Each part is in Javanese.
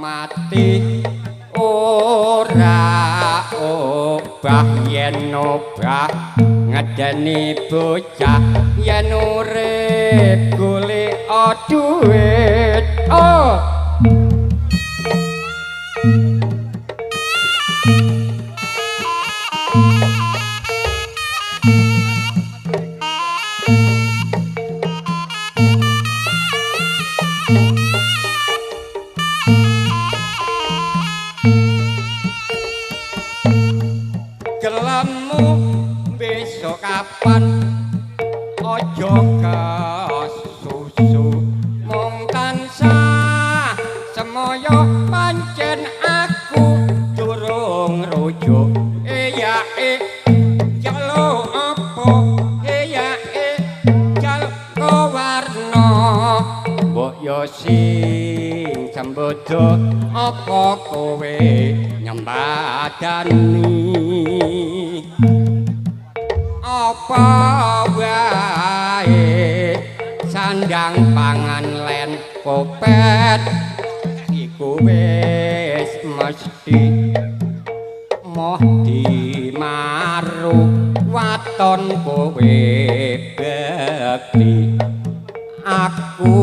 mati ora obah yen obah ngedeni bocah yen urip golek dhuwit gelemu besok kapan ojo kesusu mung tansah semoyo pancen aku durung rujuk ya jalo apa ya jalo warna mbok yo sing sembodo apa kowe nyembadani apa wae sandang pangan len kopet iku wis mesti moh dimaru waton kowe bekti aku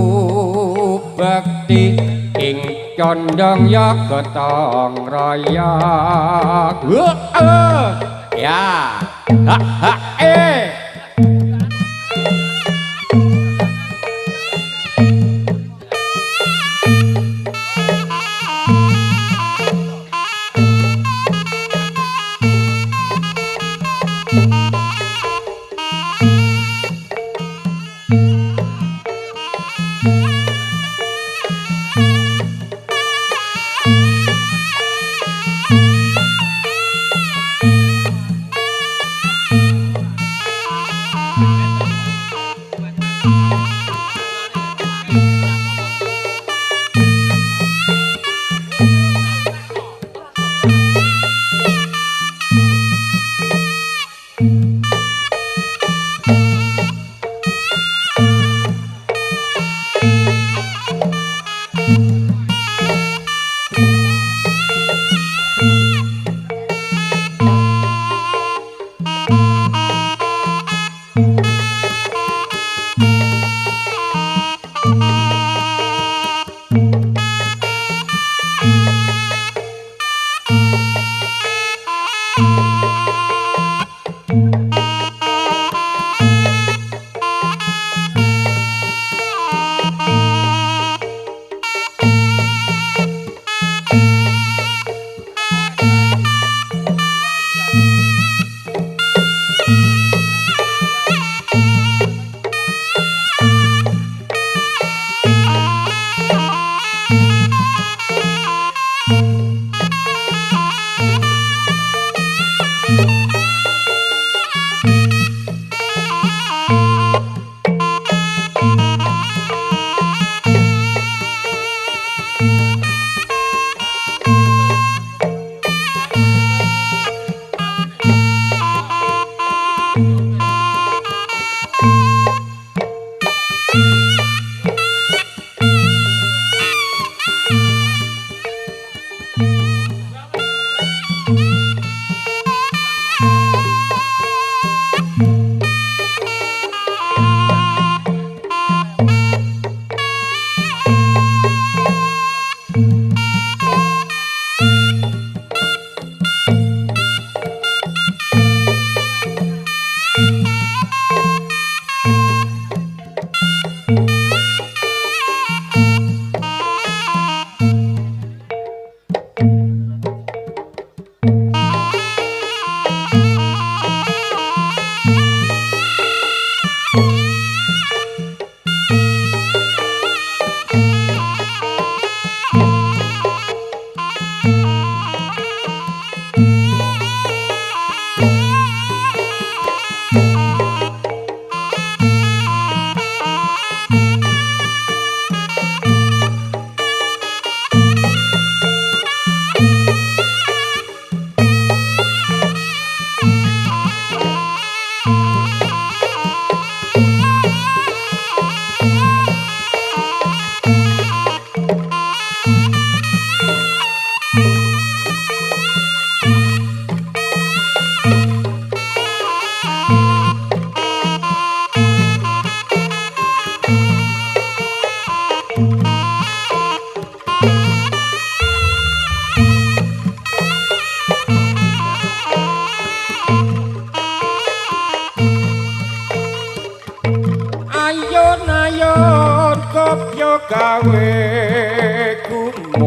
bekti ing condong ya gotong royong ya ha ha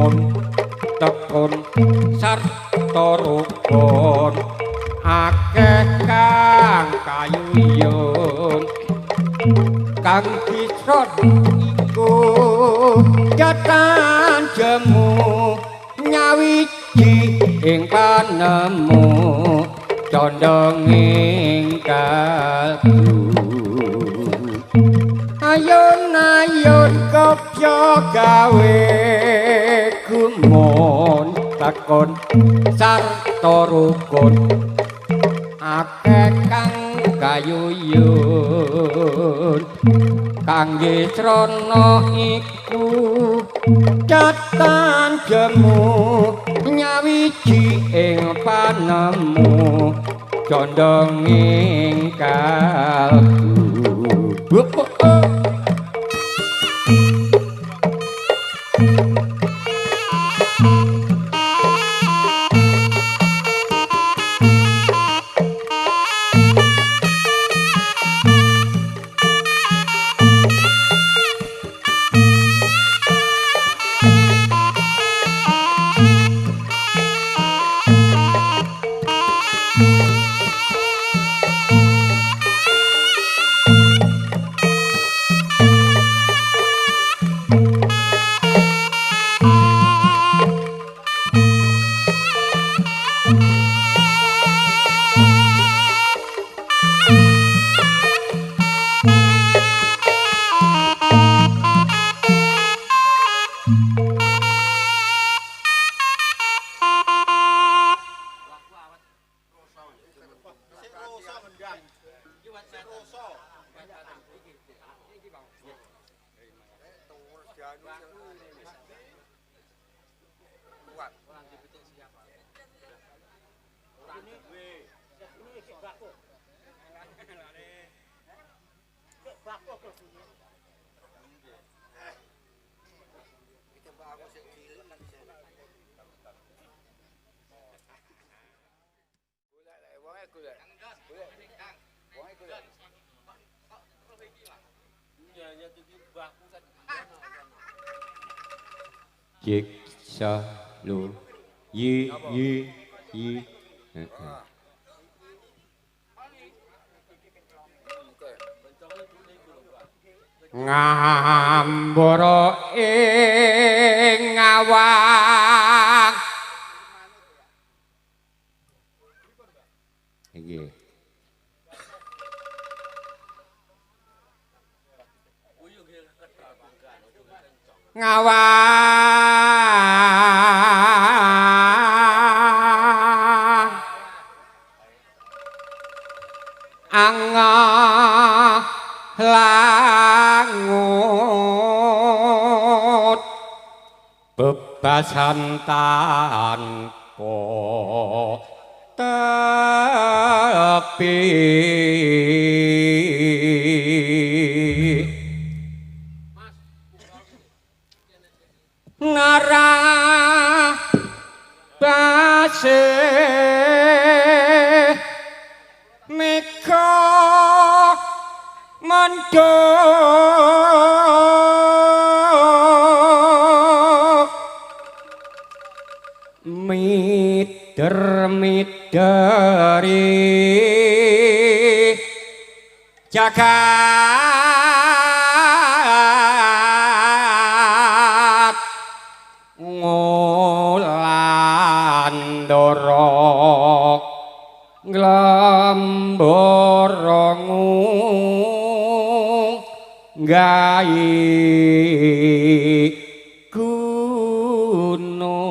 mun tekun sarta rukun akeh kang kayuyun kang kisron iku jatan jemu nyawiji ing panemu condong ing kalbu ayun-ayun kopyo gawe gumun takon sarta rukun akeh kang kayuyun kangge srana iku jatan jemu nyawiji ing panemu condong ing kalbu Jik sa lu yi ngambara ing ngawang iki ngawang angah langut bebasan tanpa tepi ngarah base meka mandok mider-mideri jagat ngulandara nglambara gawe gunung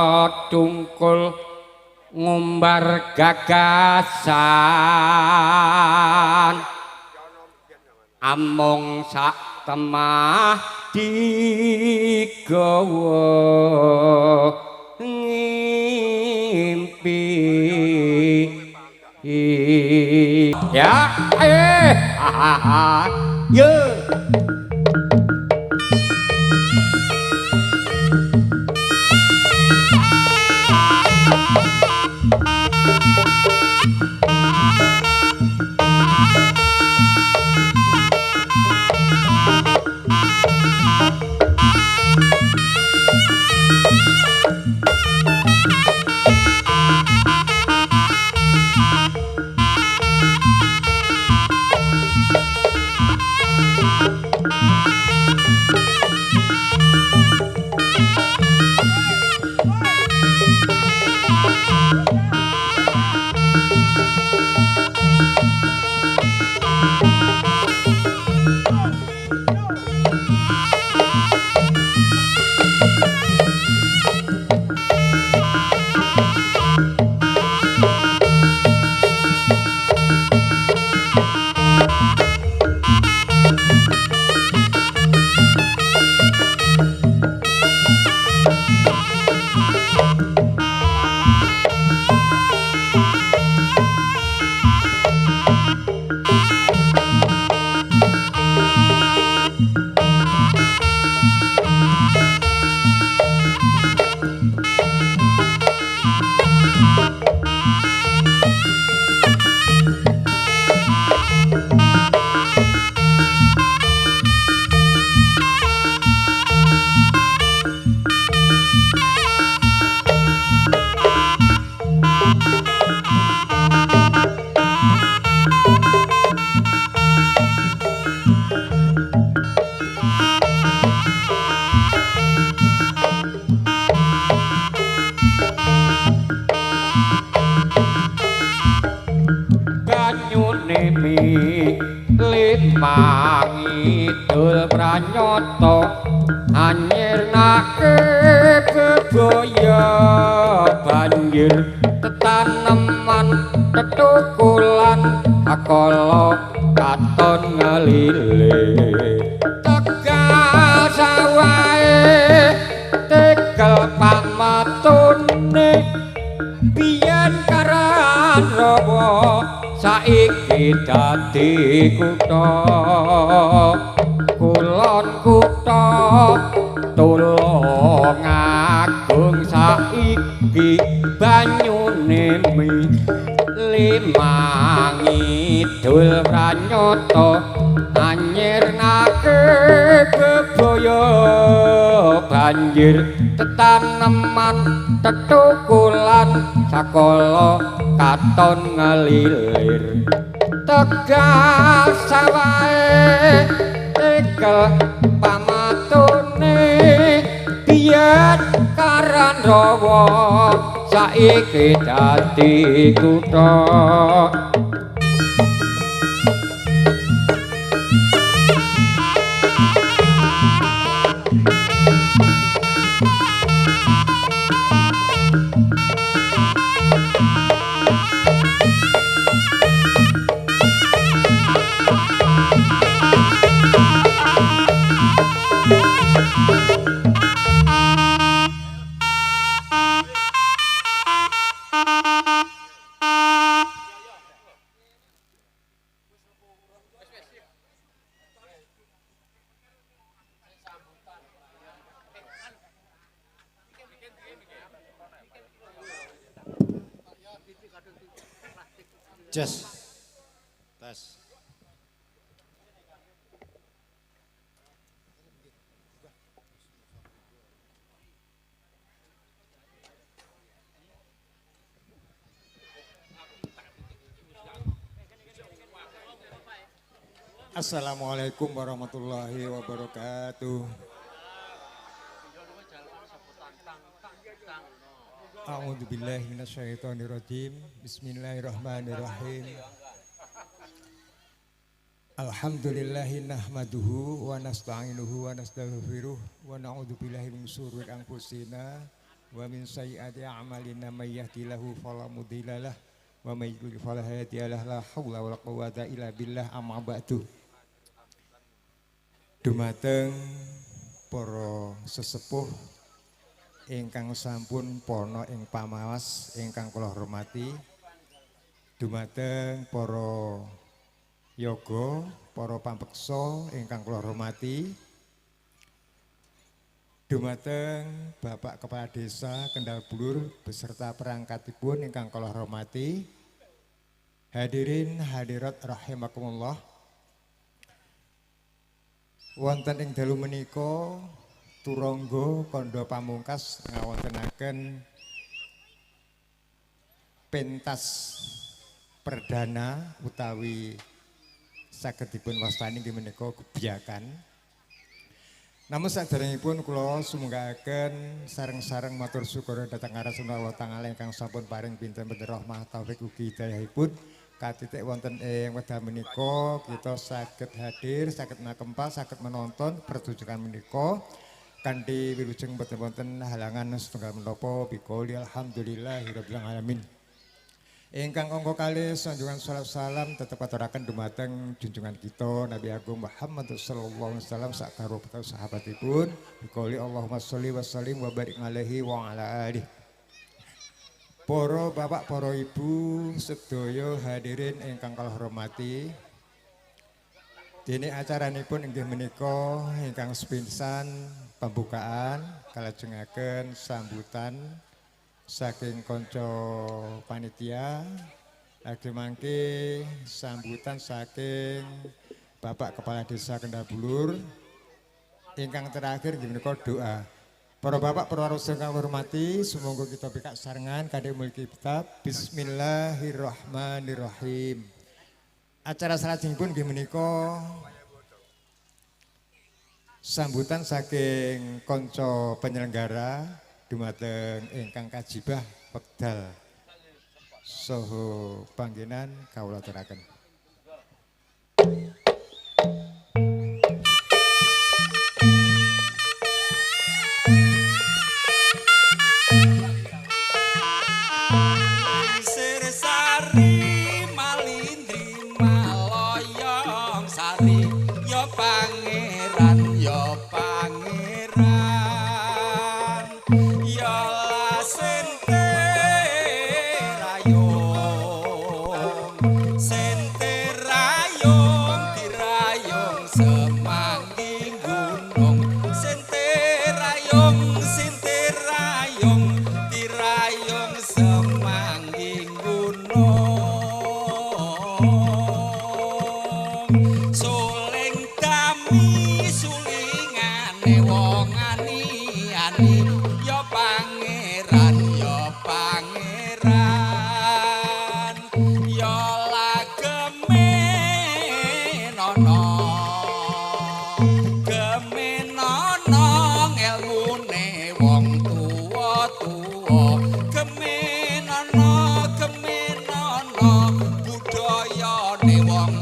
katungkul ngumbar gagasan amung sak temah digawa ngimpi ya ye nemi limangi dul pranyata anyirnake bebaya banjir tetaneman tetukulan akala katon ngelile tegal sawae tegal pamatune biyen karan rawa saiki dadi kutha kulon kutha tulung agung saiki banyune limangi dul pranyata anyirnake bebaya banjir tetaneman tetukulan sakala katon ngelilir tegal sawae tegal pamatune biyen karan rawa saiki dadi kutha Jas, tes. Assalamualaikum warahmatullahi wabarakatuh. A'udzubillahi minasyaitonirrajim. Bismillahirrahmanirrahim. Alhamdulillahi nahmaduhu wa nasta'inuhu wa nastaghfiruh wa na'udzubillahi min syururi anfusina wa min sayyiati a'malina may yahdihillahu fala mudhillalah wa may yudhlil fala hadiyalah la haula wala quwwata illa billah amma ba'du. Dumateng para sesepuh ingkang sampun pono ing pamawas ingkang kula hormati, dumateng para yoga, para pambeksa ingkang kula hormati, dumateng Bapak Kepala Desa Kendal Bulur beserta perangkatipun ingkang kula hormati, hadirin hadirat rahimakumullah. Wonten ing dalu menika turangga kandha pamungkas ngawontenaken pentas perdana utawi saged dipun wastani inggih menika gebiyakan. Namun saderengipun kula sumanggaken sareng-sareng matur syukur dhateng Allah Ta'ala ingkang sampun paring pinten-pinten rahmah taufik ugi hidayahipun katitik wonten ing wekdal menika kita saged hadir, saged nakempal, saged menonton pertunjukan menika kanthi wilujeng boten wonten halangan setunggal menapa bikoli alhamdulillahirabbil alamin. Ingkang angka kalih sanjungan salawat salam tetep aturaken dumateng junjungan kita Nabi Agung Muhammad sallallahu alaihi wasallam sakaro sahabatipun bikoli Allahumma sholli wa sallim wa barik alaihi wa ala alihi. Para bapak, para ibu sedaya hadirin ingkang kula hormati. Dene acaranipun inggih menika ingkang sepisan pembukaan kalajengaken sambutan saking kanca panitia, lagi mangke sambutan saking Bapak Kepala Desa Kendal Bulur. Ingkang terakhir inggih menika doa. Para bapak, para rasul kang hormati, sumangga kita pikak sarengan kadhe mulki kitab. Bismillahirrahmanirrahim. Acara salajengipun nggih menika sambutan saking kanca penyelenggara dumateng ingkang kajibah wekdal saha panggenan kawula aturaken. Sirsari Malindri Maloyong Sari ya pangeran ya lasente rayong dirayong semangging gunung sente rayong dirayong semangging suling kami sulingane wong ani-ani ya pangeran ya lageme nono ngelmune wong tuwa geme nono budayane wong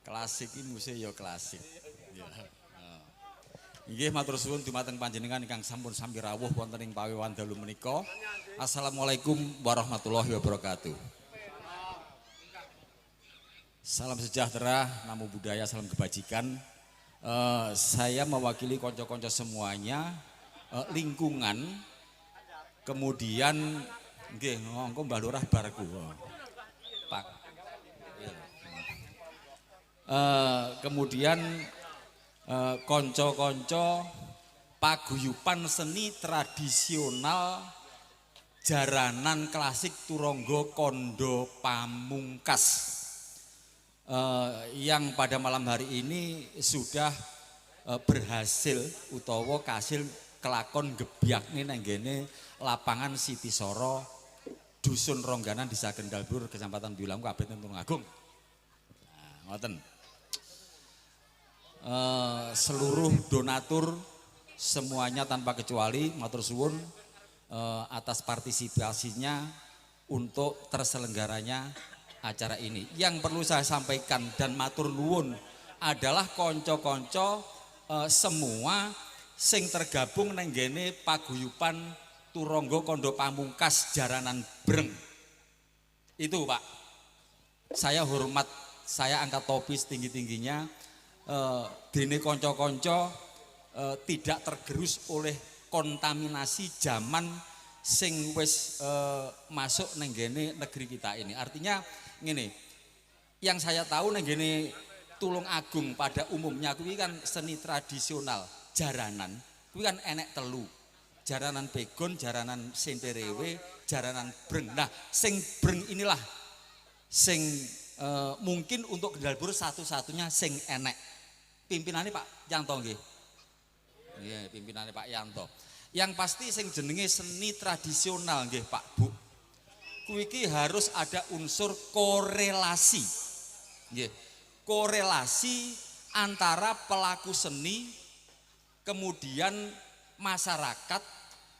klasik iki musik ya klasik. Inggih matur suwun dumateng panjenengan ingkang sampun sami rawuh wonten ing pawiwan dalu menika. Assalamualaikum warahmatullahi wabarakatuh. Salam sejahtera, namo budaya, salam kebajikan. Saya mewakili konco-konco semuanya, lingkungan, kemudian nggih ngongko Mbah Lurah barku. Pak. Kemudian konco-konco paguyupan seni tradisional jaranan klasik Turangga Kondo Pamungkas yang pada malam hari ini sudah berhasil utawa kasil kelakon gebyak nih nenggene lapangan Siti Soro Dusun Rongganan Desa Kendalbur Kecamatan Bilang Kabupaten Tulungagung. Nah, ngoten. Seluruh donatur semuanya tanpa kecuali matur suwun atas partisipasinya untuk terselenggaranya acara ini. Yang perlu saya sampaikan dan matur nuwun adalah konco-konco semua sing tergabung nenggene paguyupan Turangga Kondo Pamungkas Jaranan Breng. Itu Pak, saya hormat, saya angkat topi setinggi-tingginya. Dene konco-konco tidak tergerus oleh kontaminasi zaman sing wis masuk nenggene negeri kita ini. Artinya ngene, yang saya tahu nenggene Tulung Agung pada umumnya kuwi kan seni tradisional jaranan, kuwi kan enek telu. Jaranan Begon, jaranan Senterewe, jaranan Breng. Nah, sing Breng inilah sing mungkin untuk Kendalbur satu-satunya sing enek. Pimpinannya Pak Yanto nggih. Iya, pimpinannya Pak Yanto. Yang pasti sing jenenge seni tradisional nggih Pak Bu. Kuwi iki harus ada unsur korelasi. Nggih. Korelasi antara pelaku seni kemudian masyarakat,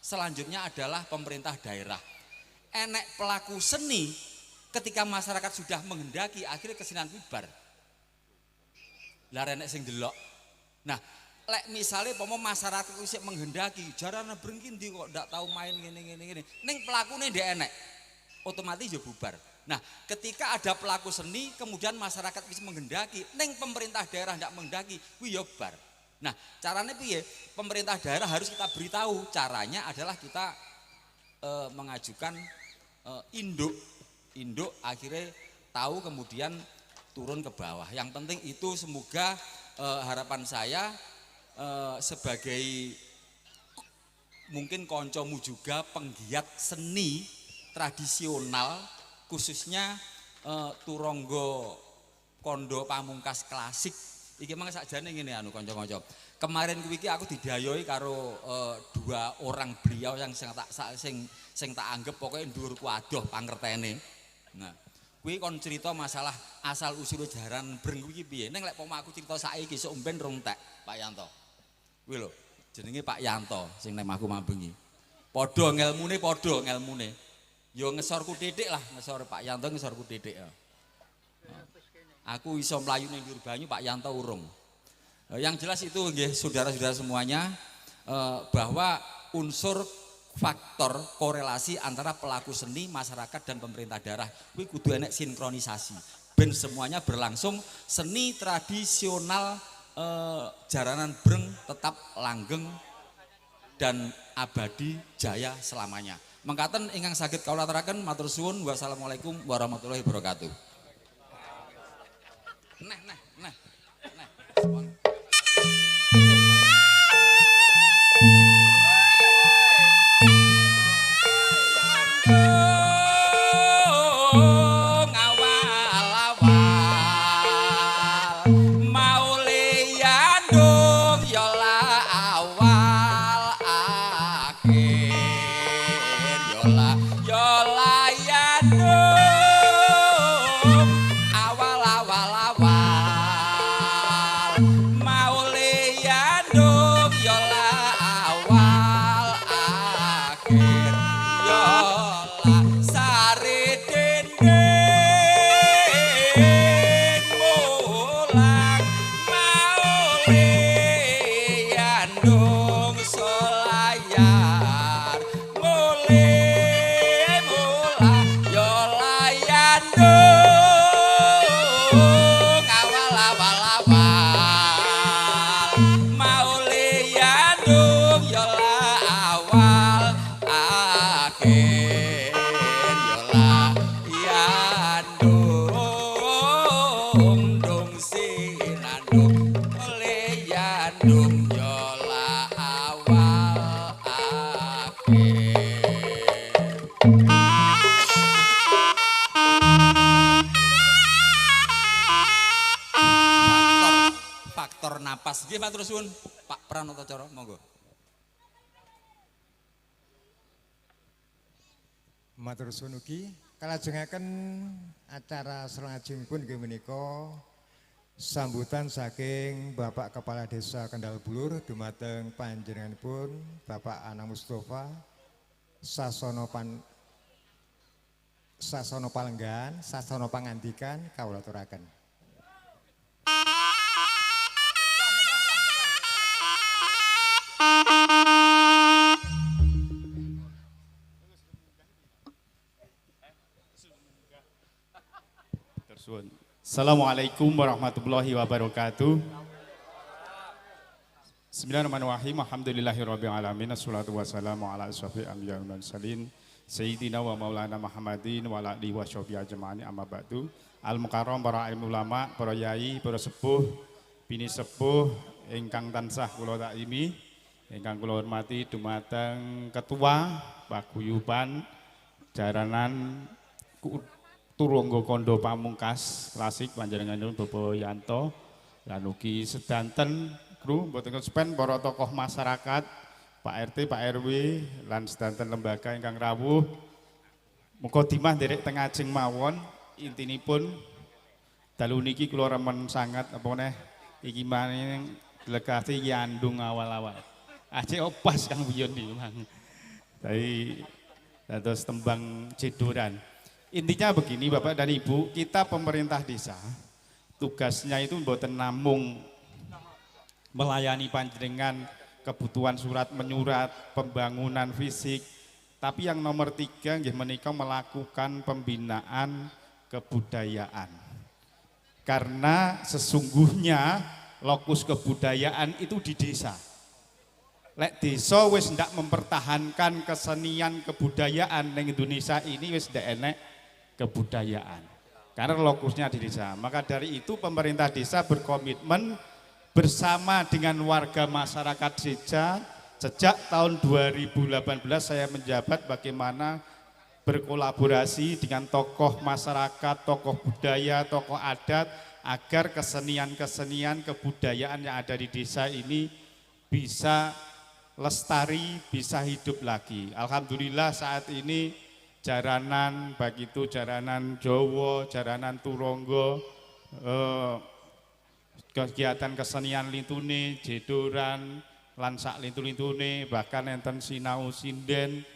selanjutnya adalah pemerintah daerah. Enek pelaku seni ketika masyarakat sudah menghendaki akhirnya kesenian bubar. Lah enek sing delok. Nah, lek misale pomo masyarakat wis menghendaki jarane brengki ndi kok ndak tahu main ngene. Ning pelakune ndek enek. Otomatis ya bubar. Nah, ketika ada pelaku seni kemudian masyarakat wis menghendaki ning pemerintah daerah ndak menghendaki kuwi ya bar. Nah, caranya piye? Pemerintah daerah harus kita beritahu. Caranya adalah kita mengajukan induk akhirnya tahu kemudian turun ke bawah. Yang penting itu semoga harapan saya sebagai mungkin koncomu juga penggiat seni tradisional khususnya Turangga Kondo Pamungkas klasik. Iki mang sakjane ngene anu kanca-kanca. Kemarin kuwi iki aku didayoi karo dua orang beliau yang sing tak anggap pokoknya dhuwurku adoh pangertene. Nah, kuwi kon cerita masalah asal usul jaran breng kuwi piye. Ning lek pomo aku cerita saiki sok umben rong tek, Pak Yanto. Kuwi lho, jenenge Pak Yanto sing nek aku mambengi. Padha ngelmune. Yo ngesorku titik lah, ngesor Pak Yanto ngesorku titik ya. Aku iso mlayu ning dhuwur banyu, Pak Yanto urung. Yang jelas itu nggih saudara-saudara semuanya bahwa unsur faktor korelasi antara pelaku seni, masyarakat dan pemerintah daerah kuwi kudu enek sinkronisasi. Ben semuanya berlangsung, seni tradisional jaranan breng tetap langgeng dan abadi jaya selamanya. Mengkaten ingkang saged kawula aturaken matur suwun. Wassalamualaikum warahmatullahi wabarakatuh. Nah. Napas nggih matur suwun Pak Pranatacara monggo. Matur suwun ugi kalajengaken acara salajengipun nggih menika sambutan saking Bapak Kepala Desa Kendal Bulur dumateng panjenenganipun Bapak Anang Mustofa Sasono Palenggan, Sasono Pangandikan kawula aturaken. Assalamualaikum warahmatullahi wabarakatuh. Bismillahirrahmanirrahim. Alhamdulillahirabbil alamin. Assalatu wassalamu ala asyrofil anbiya'i wal mursalin sayyidina wa maulana Muhammadin wa ala alihi washabihi ajmain amma ba'du. Al mukarram para ilmu ulama, para yai, para sepuh, bini sepuh ingkang tansah kula taimi, ingkang kula hormati dumateng ketua paguyuban jaranan Turungga Kondo Pamungkas Klasik panjenenganipun Bapak Yanto lan ugi sedanten kru mboten kespen para tokoh masyarakat Pak RT, Pak RW lan sedanten lembaga ingkang rawuh mukadimah nderek teng ajeng mawon intinipun dalu niki kula remen sangat apa neh iki maning delegasi Yandung awal-awal ajek opas kang biyen iki Mang. Dadi dados tembang cedoran. Intinya begini Bapak dan Ibu, kita pemerintah desa tugasnya itu mboten namung melayani panjenengan kebutuhan surat menyurat, pembangunan fisik, tapi yang nomor 3 nggih menika melakukan pembinaan kebudayaan. Karena sesungguhnya lokus kebudayaan itu di desa. Lek desa wis ndak mempertahankan kesenian kebudayaan ning Indonesia ini wis ndak enek kebudayaan karena lokusnya di desa. Maka dari itu pemerintah desa berkomitmen bersama dengan warga masyarakat desa sejak tahun 2018 saya menjabat bagaimana berkolaborasi dengan tokoh masyarakat, tokoh budaya, tokoh adat agar kesenian-kesenian kebudayaan yang ada di desa ini bisa lestari, bisa hidup lagi. Alhamdulillah saat ini jaranan, baik itu jaranan Jawa, jaranan Turonggo, kegiatan kesenian lintune, jedoran, lan sak lintu-lintune bahkan enten sinau sinden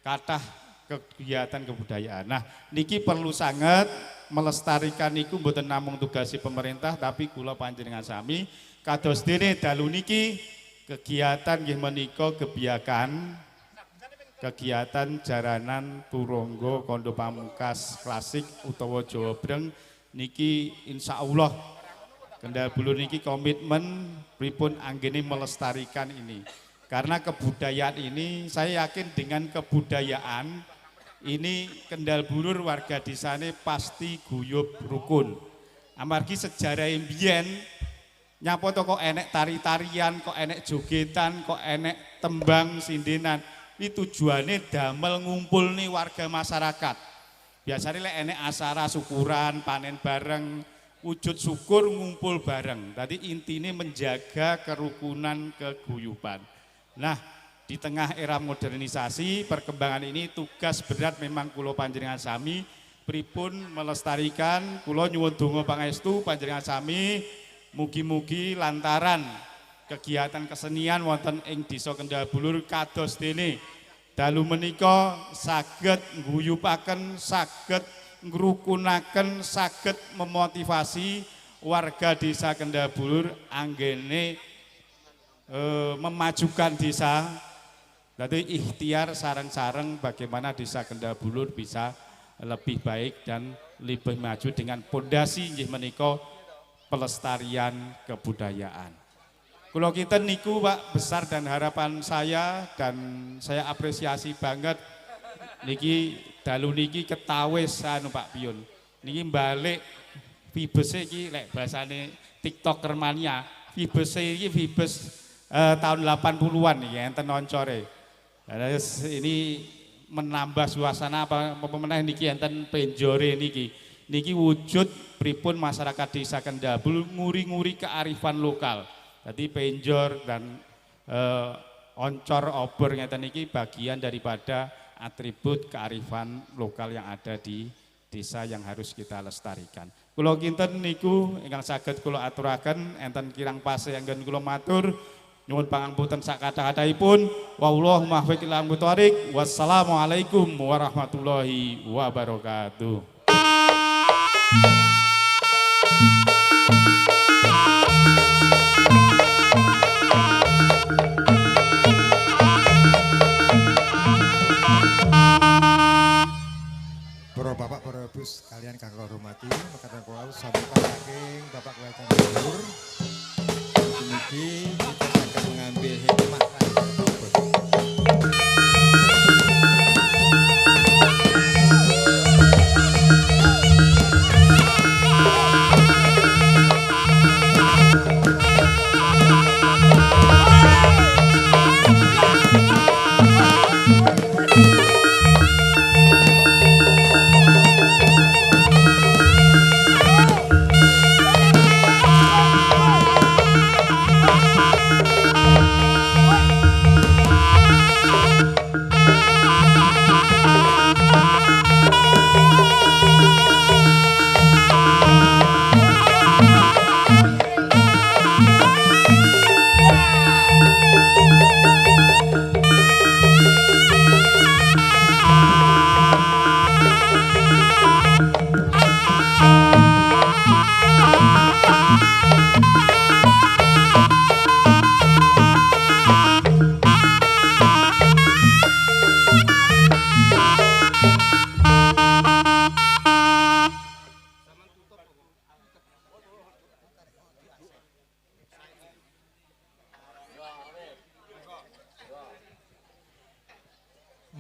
kathah kegiatan kebudayaan. Nah, niki perlu sangat melestarikan niku mboten namung tugasi pemerintah tapi kula panjenengan sami kados dene dalu niki kegiatan nggih menika kegiatan jaranan turangga Kondo Pamungkas klasik utawa Jawa Breng niki insyaallah Kendal Bulur niki komitmen pripun anggene melestarikan ini. Karena kebudayaan ini saya yakin dengan kebudayaan ini Kendal Bulur warga desane pasti guyub rukun. Amargi sejarah mbiyen nyapa to kok enek tari-tarian, kok enek jogetan, kok enek tembang sindenan. Ini tujuannya damel ngumpul nih warga masyarakat. Biasanya lek enek asara syukuran, panen bareng, wujud syukur ngumpul bareng. Tadi intinya menjaga kerukunan keguyuban. Nah, di tengah era modernisasi perkembangan ini tugas berat memang kula panjenengan sami pripun melestarikan. Kula nyuwun donga pangestu panjenengan sami mugi-mugi lantaran kegiatan kesenian wonten ing Desa Kendal Bulur kados dene dalu menika saged ngguyupaken, saged ngrukunaken, saged memotivasi warga Desa Kendal Bulur anggene memajukan desa. Jadi ikhtiar sareng-sareng bagaimana Desa Kendal Bulur bisa lebih baik dan lebih maju dengan pondasi nggih menika pelestarian kebudayaan. Kalau kita niku Pak besar dan harapan saya dan saya apresiasi banget niki dalu niki ketawis anu Pak Piun. Niki balik Vibes iki lek bahasane TikToker mania. Vibes iki Vibes tahun 80-an nih enten oncore. Ini menambah suasana apa meneh niki enten penjore niki. Niki wujud pripun masyarakat Desa Kendal Bulur nguri-nguri kearifan lokal. Jadi penjor dan oncor obor ngeten niki bagian daripada atribut kearifan lokal yang ada di desa yang harus kita lestarikan. Kula kinten niku ingkang saged kula aturaken enten kirang pase anggen kula matur nyuwun pangapunten sak kathah-kathahipun. Wallahu muwaffiq ila aqwamit. Wassalamualaikum warahmatullahi wabarakatuh. Para bapak, para ibu sekalian kang kula hormati, mekaten kula sampeyan saking Bapak Kelurahan Bulur. Mugi kita saged mengambil hikmah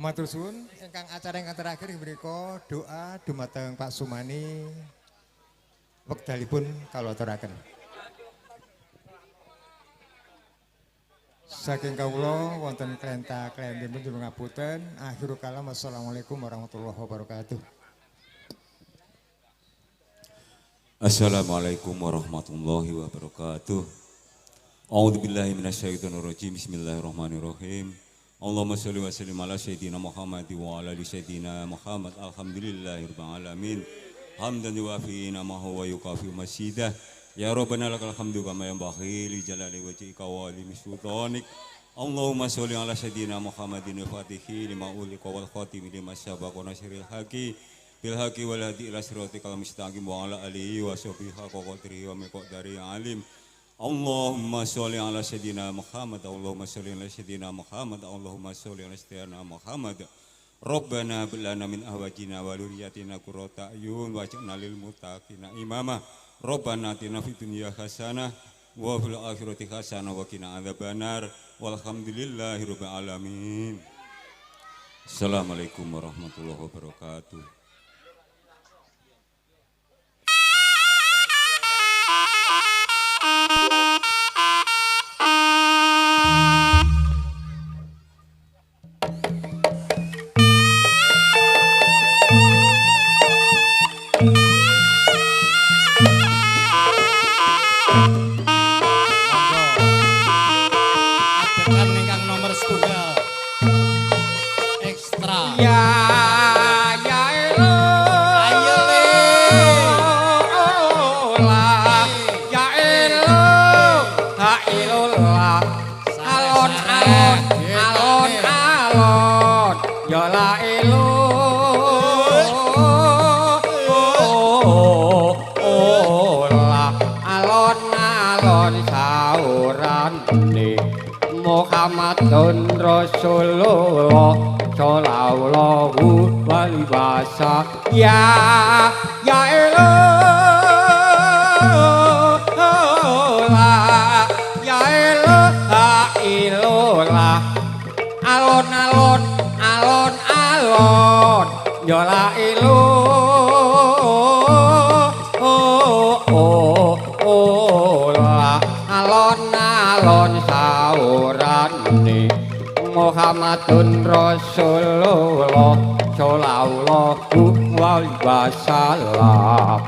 matur suwun ingkang acara ingkang terakhir menika doa dumateng Pak Sumani wekdalipun kula aturaken. Saking kawula wonten klenta-klentipun nyuwun ngapunten. Akhirul kalam wassalamualaikum warahmatullahi wabarakatuh. Assalamualaikum warahmatullahi wabarakatuh. A'udzubillahi minasyaitonirrajim. Bismillahirrahmanirrahim. Allahumma sholli wa sallim ala sayyidina Muhammad wa ala ali sayyidina Muhammad. Alhamdulillahirabbil alamin. Hamdan yuwafi ni'amahu wa yukafi masidah. Ya Rabbana lakal hamdu kama yanbaghi li jalali wajhika wa li sultanik. Allahumma sholli ala sayyidina Muhammadin al-Fatihi lima uliqa wal khatimi lima sabaqa nasril haqi bil haqi wal hadi ila siratikal mustaqim wa ala alihi wa sahbihi haqqa qadrihi wa miqdari alim. Allahumma sholli ala sayyidina Muhammad, Allahumma sholli ala sayyidina Muhammad, Allahumma sholli ala sayyidina Muhammad. Rabbana hab lana min azwajina wa dhurriyyatina qurrata a'yun waj'alna lil muttaqina imama. Rabbana atina fid dunya hasanah wa fil akhirati hasanah wa qina adzabannar. Walhamdulillahirabbil alamin. Assalamualaikum warahmatullahi wabarakatuh. Muhammadun Rasulullah sallallahu alaihi wasallam. Ya ilah ya ilah alon-alon alon-alon ya la ilah alon-alon saurane Muhammadun Rasulullah sallallahu alaihi wasallam.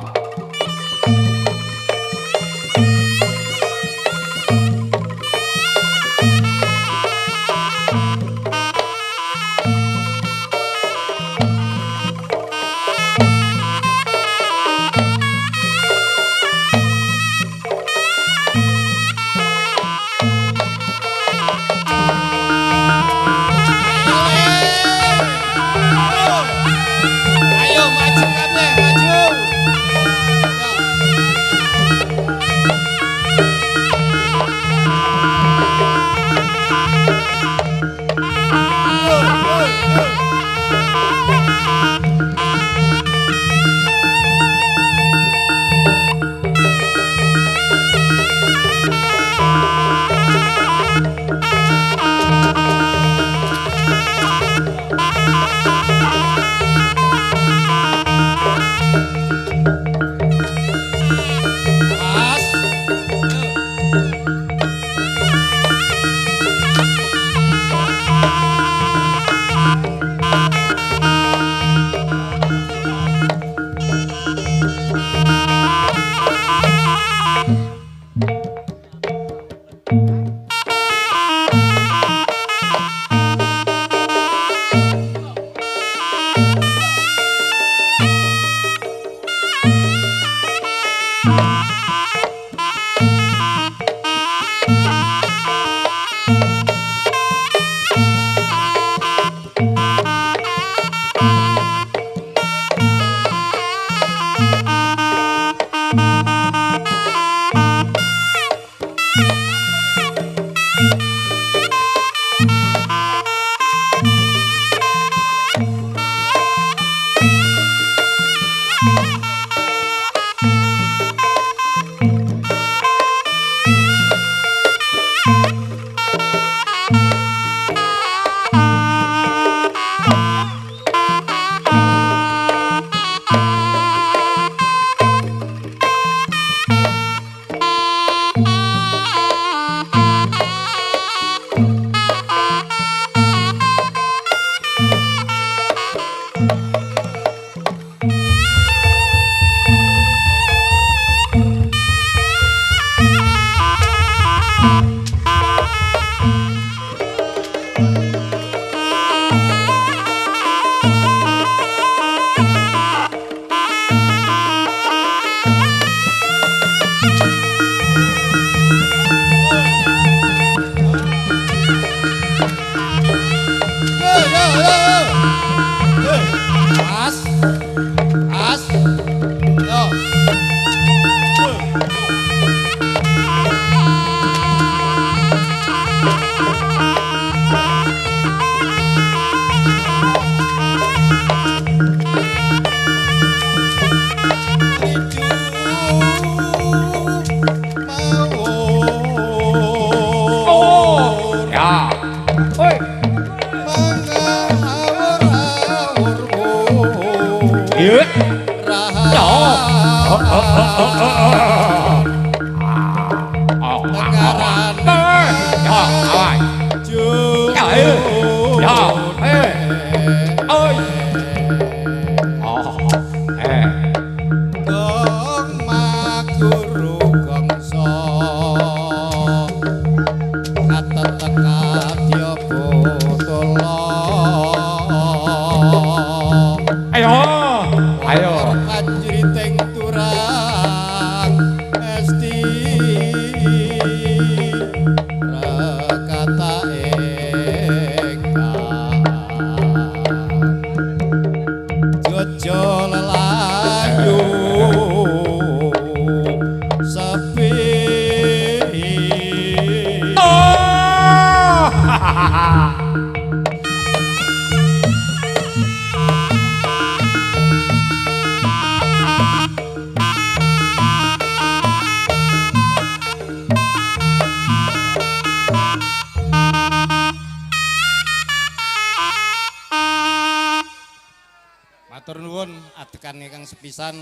Matur nuwun adegan ingkang sepisan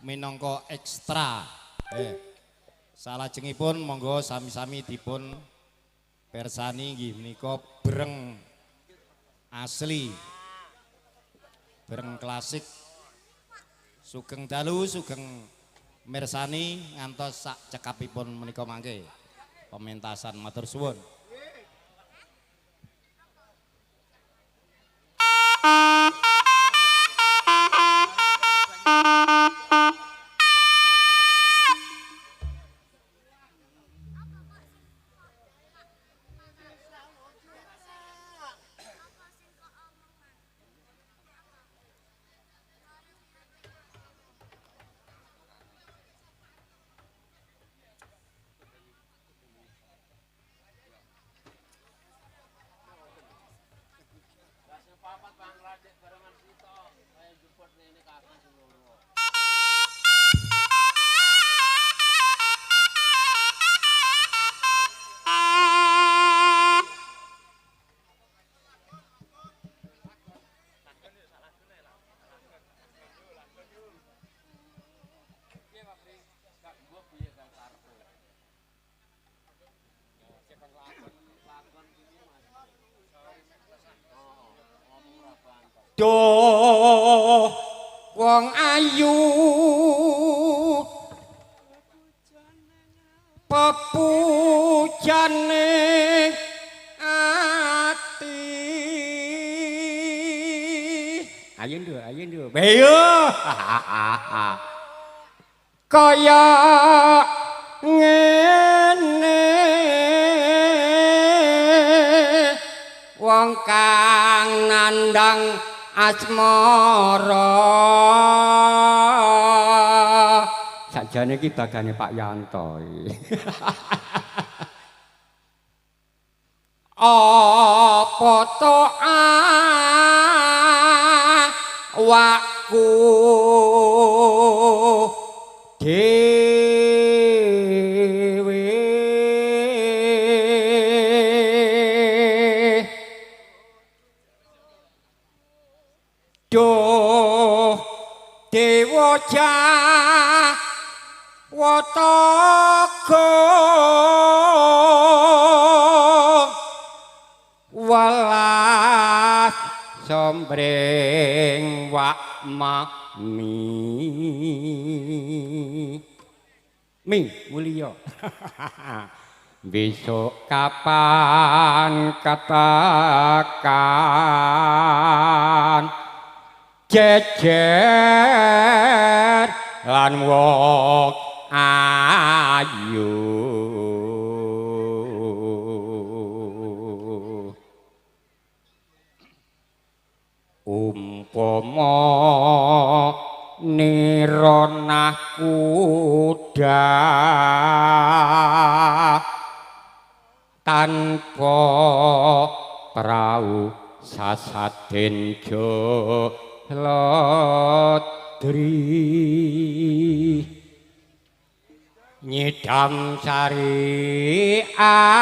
minangka ekstra. Salajengipun monggo sami-sami dipun persani nggih menika breng asli. Breng klasik. Sugeng dalu, sugeng mirsani ngantos sak cekapipun menika mangke. Pementasan matur suwun. Duh wong ayu pepujane ati ayo nduh beyo kaya ngene wong kang nandang asmara sakjane iki bagane Pak Yanto apa to awakku dhewe duh dewa Jawataka welas sombreng wak mi mulya besok kapan katakan jejer lan wong ayu umpama nironah kuda tanpa prau sasaden lodri nyidam sari asmara